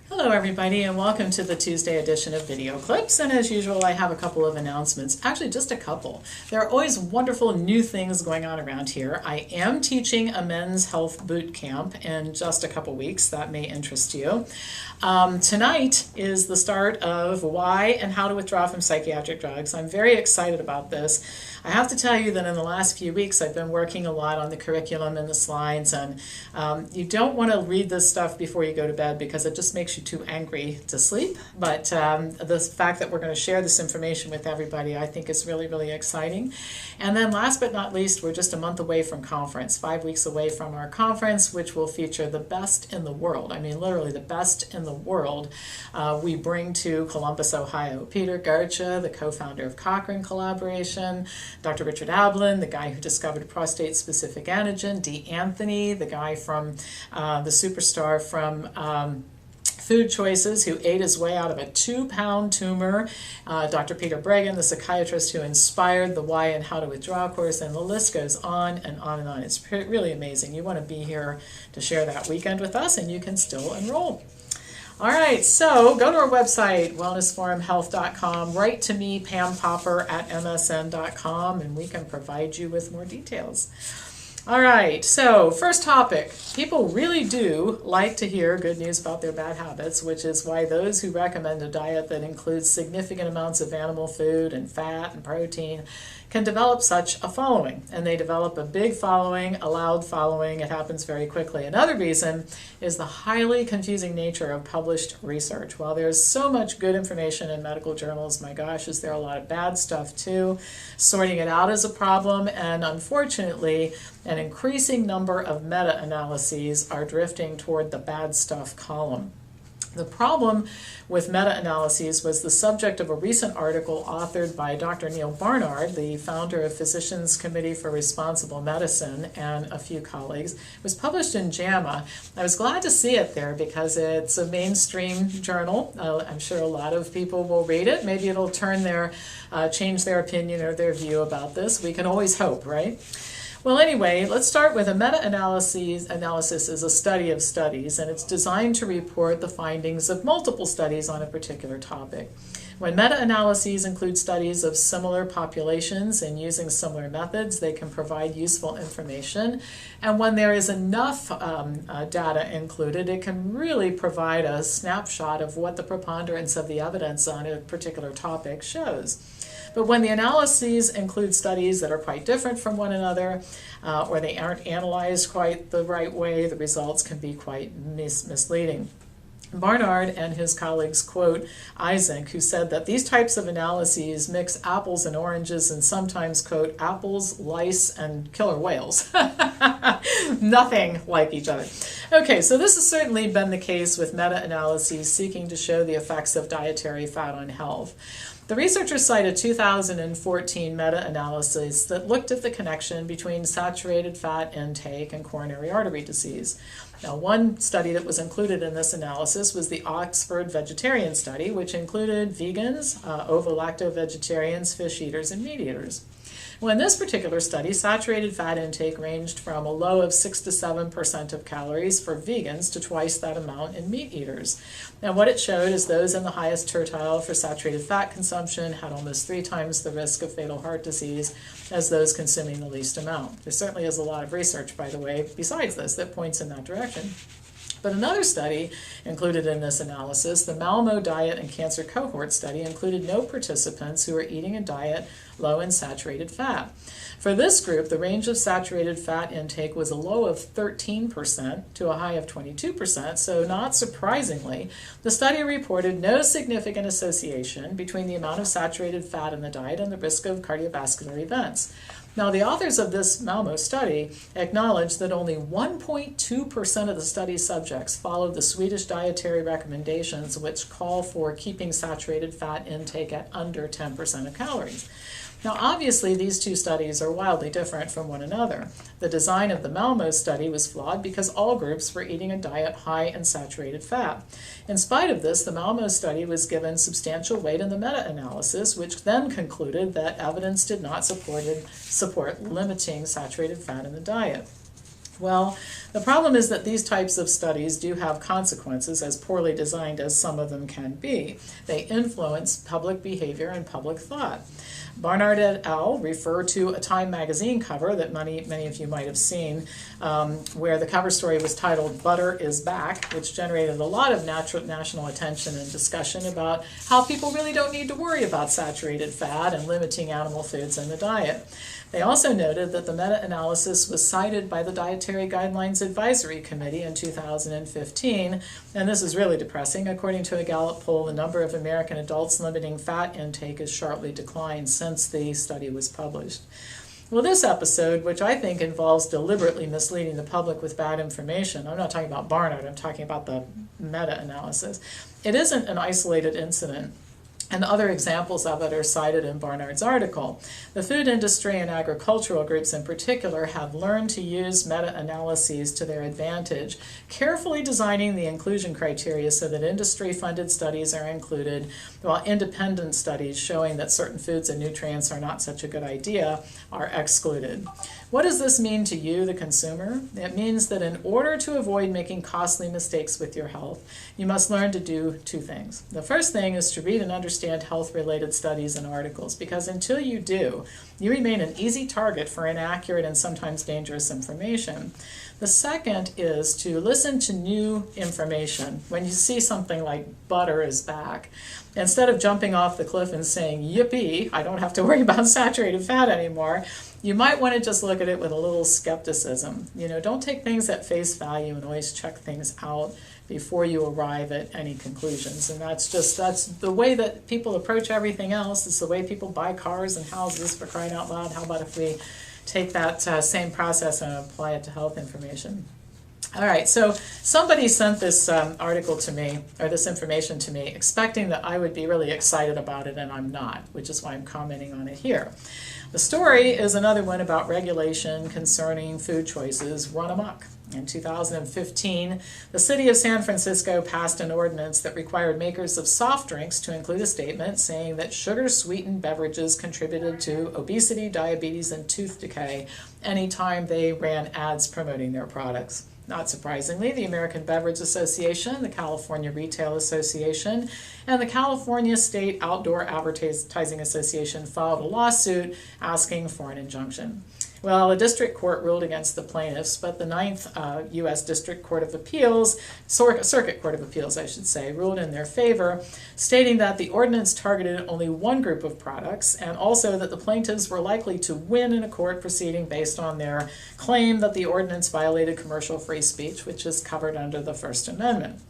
Hello everybody and welcome to the Tuesday edition of Video Clips, and as usual I have a couple of announcements, actually just a couple. There are always wonderful new things going on around here. I am teaching a men's health boot camp in just a couple weeks. That may interest you. Tonight is the start of why and how to withdraw from psychiatric drugs. I'm very excited about this. I have to tell you that in the last few weeks I've been working a lot on the curriculum and the slides, and you don't want to read this stuff before you go to bed because it just makes you too angry to sleep. But the fact that we're going to share this information with everybody I think is really, really exciting. And then last but not least, we're just a month away from conference, 5 weeks away from our conference, which will feature the best in the world. I mean literally the best in the world. We bring to Columbus, Ohio, Peter Garcha, the co-founder of Cochrane Collaboration, Dr. Richard Ablin, the guy who discovered prostate-specific antigen, Dee Anthony, the guy from the superstar from Food Choices, who ate his way out of a 2-pound tumor, Dr. Peter Breggin, the psychiatrist who inspired the Why and How to Withdraw course, and the list goes on and on and on. It's really amazing. You want to be here to share that weekend with us, and you can still enroll. All right, so go to our website, wellnessforumhealth.com, write to me, Pam Popper at msn.com, and we can provide you with more details. All right, so first topic. People really do like to hear good news about their bad habits, which is why those who recommend a diet that includes significant amounts of animal food and fat and protein can develop such a following. And they develop a big following, a loud following. It happens very quickly. Another reason is the highly confusing nature of published research. While there's so much good information in medical journals, my gosh, is there a lot of bad stuff too. Sorting it out is a problem, and unfortunately, an increasing number of meta-analyses are drifting toward the bad stuff column. The problem with meta-analyses was the subject of a recent article authored by Dr. Neal Barnard, the founder of Physicians Committee for Responsible Medicine, and a few colleagues. It was published in JAMA. I was glad to see it there because it's a mainstream journal. I'm sure a lot of people will read it. Maybe it'll change their opinion or their view about this. We can always hope, right? Well, anyway, let's start with a meta-analysis. Analysis is a study of studies, and it's designed to report the findings of multiple studies on a particular topic. When meta-analyses include studies of similar populations and using similar methods, they can provide useful information. And when there is enough data included, it can really provide a snapshot of what the preponderance of the evidence on a particular topic shows. But when the analyses include studies that are quite different from one another, or they aren't analyzed quite the right way, the results can be quite misleading. Barnard and his colleagues quote Eysenck, who said that these types of analyses mix apples and oranges and sometimes, quote, apples, lice, and killer whales. Nothing like each other. Okay, so this has certainly been the case with meta-analyses seeking to show the effects of dietary fat on health. The researchers cite a 2014 meta-analysis that looked at the connection between saturated fat intake and coronary artery disease. Now, one study that was included in this analysis was the Oxford Vegetarian Study, which included vegans, ovo-lacto-vegetarians, fish eaters, and meat eaters. Well, in this particular study, saturated fat intake ranged from a low of 6 to 7% of calories for vegans to twice that amount in meat eaters. Now, what it showed is those in the highest tertile for saturated fat consumption had almost 3 times the risk of fatal heart disease as those consuming the least amount. There certainly is a lot of research, by the way, besides this, that points in that direction. But another study included in this analysis, the Malmo Diet and Cancer Cohort Study, included no participants who were eating a diet low in saturated fat. For this group, the range of saturated fat intake was a low of 13% to a high of 22%, so not surprisingly, the study reported no significant association between the amount of saturated fat in the diet and the risk of cardiovascular events. Now, the authors of this Malmo study acknowledge that only 1.2% of the study subjects followed the Swedish dietary recommendations, which call for keeping saturated fat intake at under 10% of calories. Now, obviously, these two studies are wildly different from one another. The design of the Malmo study was flawed because all groups were eating a diet high in saturated fat. In spite of this, the Malmo study was given substantial weight in the meta-analysis, which then concluded that evidence did not support limiting saturated fat in the diet. Well, the problem is that these types of studies do have consequences, as poorly designed as some of them can be. They influence public behavior and public thought. Barnard et al. Refer to a Time magazine cover that many of you might have seen, where the cover story was titled "Butter is Back," which generated a lot of national attention and discussion about how people really don't need to worry about saturated fat and limiting animal foods in the diet. They also noted that the meta-analysis was cited by the Dietary Guidelines Advisory Committee in 2015, and this is really depressing. According to a Gallup poll, the number of American adults limiting fat intake has sharply declined since the study was published. Well, this episode, which I think involves deliberately misleading the public with bad information, I'm not talking about Barnard, I'm talking about the meta-analysis, it isn't an isolated incident. And other examples of it are cited in Barnard's article. The food industry and agricultural groups in particular have learned to use meta-analyses to their advantage, carefully designing the inclusion criteria so that industry-funded studies are included, while independent studies showing that certain foods and nutrients are not such a good idea are excluded. What does this mean to you, the consumer? It means that in order to avoid making costly mistakes with your health, you must learn to do two things. The first thing is to read and understand health-related studies and articles, because until you do, you remain an easy target for inaccurate and sometimes dangerous information. The second is to listen to new information. When you see something like butter is back, instead of jumping off the cliff and saying, yippee, I don't have to worry about saturated fat anymore, you might want to just look at it with a little skepticism. Don't take things at face value and always check things out before you arrive at any conclusions. And that's the way that people approach everything else. It's the way people buy cars and houses, for crying out loud. How about if we take that same process and apply it to health information? All right, so somebody sent this article to me, or this information to me, expecting that I would be really excited about it, and I'm not, which is why I'm commenting on it here. The story is another one about regulation concerning food choices run amok. In 2015, the city of San Francisco passed an ordinance that required makers of soft drinks to include a statement saying that sugar-sweetened beverages contributed to obesity, diabetes, and tooth decay anytime they ran ads promoting their products. Not surprisingly, the American Beverage Association, the California Retail Association, and the California State Outdoor Advertising Association filed a lawsuit asking for an injunction. Well, a district court ruled against the plaintiffs, but the Ninth U.S. District Court of Appeals, Circuit Court of Appeals, I should say, ruled in their favor, stating that the ordinance targeted only one group of products, and also that the plaintiffs were likely to win in a court proceeding based on their claim that the ordinance violated commercial free speech, which is covered under the First Amendment.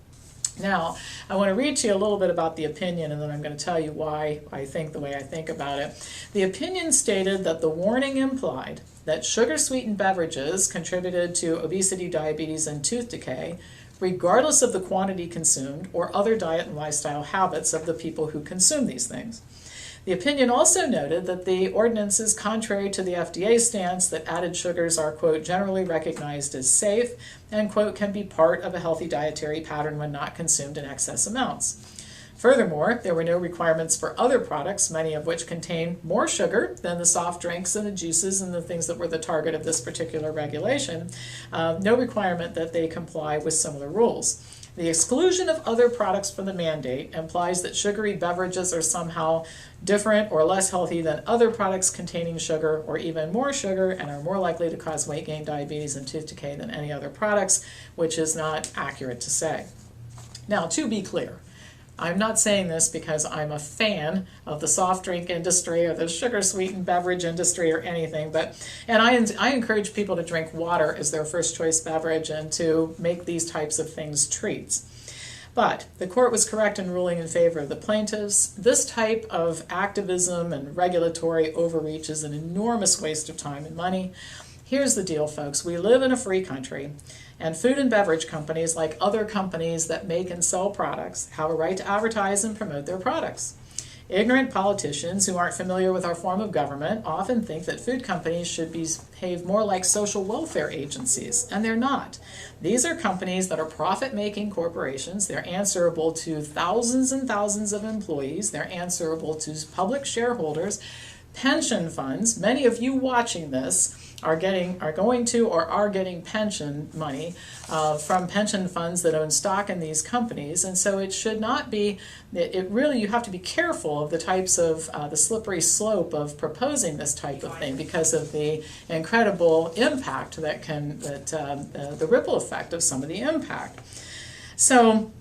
Now, I want to read to you a little bit about the opinion, and then I'm going to tell you why I think the way I think about it. The opinion stated that the warning implied that sugar-sweetened beverages contributed to obesity, diabetes, and tooth decay, regardless of the quantity consumed or other diet and lifestyle habits of the people who consume these things. The opinion also noted that the ordinance is contrary to the FDA stance that added sugars are, quote, generally recognized as safe and, quote, can be part of a healthy dietary pattern when not consumed in excess amounts. Furthermore, there were no requirements for other products, many of which contain more sugar than the soft drinks and the juices and the things that were the target of this particular regulation. No requirement that they comply with similar rules. The exclusion of other products from the mandate implies that sugary beverages are somehow different or less healthy than other products containing sugar or even more sugar and are more likely to cause weight gain, diabetes, and tooth decay than any other products, which is not accurate to say. Now, to be clear, I'm not saying this because I'm a fan of the soft drink industry or the sugar-sweetened beverage industry or anything, and I encourage people to drink water as their first choice beverage and to make these types of things treats. But the court was correct in ruling in favor of the plaintiffs. This type of activism and regulatory overreach is an enormous waste of time and money. Here's the deal, folks. We live in a free country, and food and beverage companies, like other companies that make and sell products, have a right to advertise and promote their products. Ignorant politicians who aren't familiar with our form of government often think that food companies should behave more like social welfare agencies, and they're not. These are companies that are profit-making corporations. They're answerable to thousands and thousands of employees. They're answerable to public shareholders. pension funds, many of you watching this are going to or are getting pension money from pension funds that own stock in these companies, and so it should not be, it really, you have to be careful of the types of, the slippery slope of proposing this type of thing because of the incredible impact that the ripple effect of some of the impact. So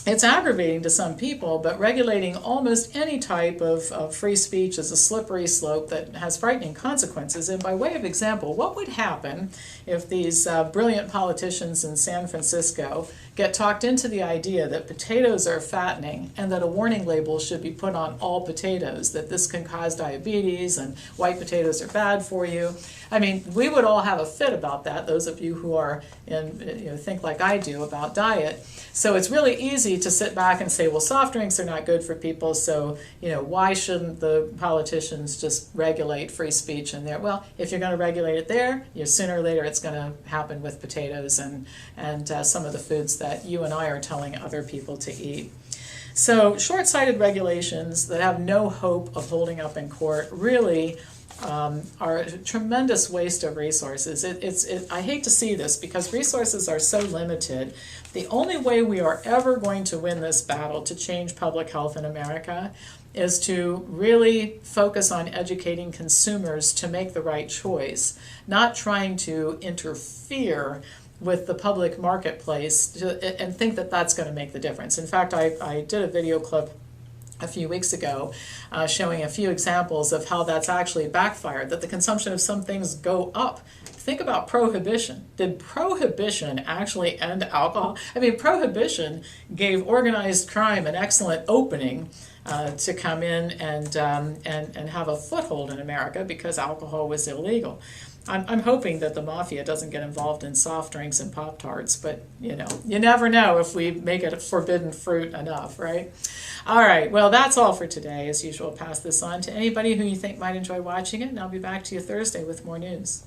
it's aggravating to some people, but regulating almost any type of free speech is a slippery slope that has frightening consequences. And by way of example, what would happen if these brilliant politicians in San Francisco get talked into the idea that potatoes are fattening and that a warning label should be put on all potatoes, that this can cause diabetes and white potatoes are bad for you? I mean, we would all have a fit about that, those of you who are think like I do about diet. So it's really easy to sit back and say, well, soft drinks are not good for people, so why shouldn't the politicians just regulate free speech in there? Well, if you're going to regulate it there, sooner or later it's going to happen with potatoes and some of the foods that you and I are telling other people to eat. So short-sighted regulations that have no hope of holding up in court really are a tremendous waste of resources. I hate to see this because resources are so limited. The only way we are ever going to win this battle to change public health in America is to really focus on educating consumers to make the right choice, not trying to interfere with the public marketplace and think that that's going to make the difference. In fact, I did a video clip a few weeks ago showing a few examples of how that's actually backfired, that the consumption of some things go up. Think about prohibition. Did prohibition actually end alcohol? I mean, prohibition gave organized crime an excellent opening to come in and have a foothold in America because alcohol was illegal. I'm hoping that the mafia doesn't get involved in soft drinks and Pop-Tarts, but you never know if we make it forbidden fruit enough, right? All right, well, that's all for today. As usual, pass this on to anybody who you think might enjoy watching it, and I'll be back to you Thursday with more news.